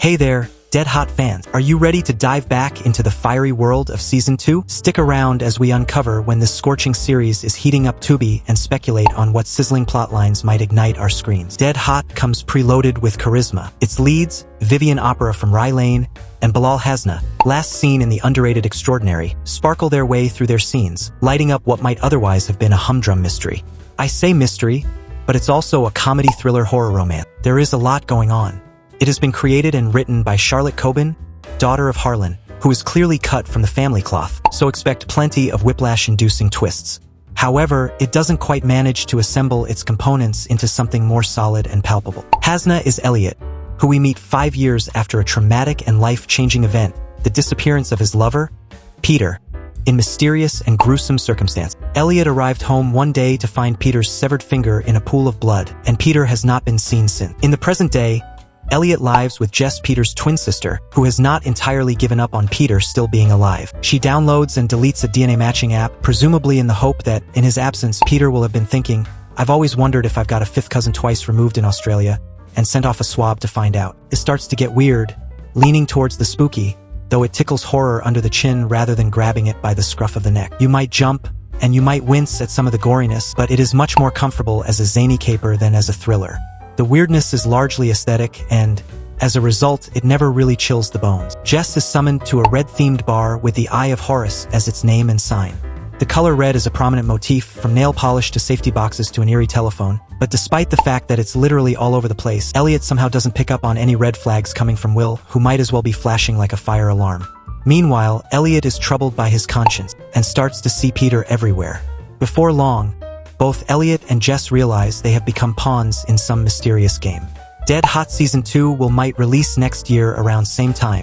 Hey there, Dead Hot fans. Are you ready to dive back into the fiery world of Season 2? Stick around as we uncover when this scorching series is heating up Tubi and speculate on what sizzling plotlines might ignite our screens. Dead Hot comes preloaded with charisma. Its leads, Vivian Opera from Rye Lane and Bilal Hasna, last seen in The Underrated Extraordinary, sparkle their way through their scenes, lighting up what might otherwise have been a humdrum mystery. I say mystery, but it's also a comedy thriller horror romance. There is a lot going on. It has been created and written by Charlotte Coben, daughter of Harlan, who is clearly cut from the family cloth, so expect plenty of whiplash-inducing twists. However, it doesn't quite manage to assemble its components into something more solid and palpable. Hasna is Elliot, who we meet 5 years after a traumatic and life-changing event, the disappearance of his lover, Peter, in mysterious and gruesome circumstances. Elliot arrived home one day to find Peter's severed finger in a pool of blood, and Peter has not been seen since. In the present day, Elliot lives with Jess, Peter's twin sister, who has not entirely given up on Peter still being alive. She downloads and deletes a DNA matching app, presumably in the hope that, in his absence, Peter will have been thinking, "I've always wondered if I've got a fifth cousin twice removed in Australia," and sent off a swab to find out. It starts to get weird, leaning towards the spooky, though it tickles horror under the chin rather than grabbing it by the scruff of the neck. You might jump, and you might wince at some of the goriness, but it is much more comfortable as a zany caper than as a thriller. The weirdness is largely aesthetic, and, as a result, it never really chills the bones. Jess is summoned to a red-themed bar with the Eye of Horus as its name and sign. The color red is a prominent motif, from nail polish to safety boxes to an eerie telephone, but despite the fact that it's literally all over the place, Elliot somehow doesn't pick up on any red flags coming from Will, who might as well be flashing like a fire alarm. Meanwhile, Elliot is troubled by his conscience, and starts to see Peter everywhere. Before long, both Elliot and Jess realize they have become pawns in some mysterious game. Dead Hot Season 2 might release next year around same time.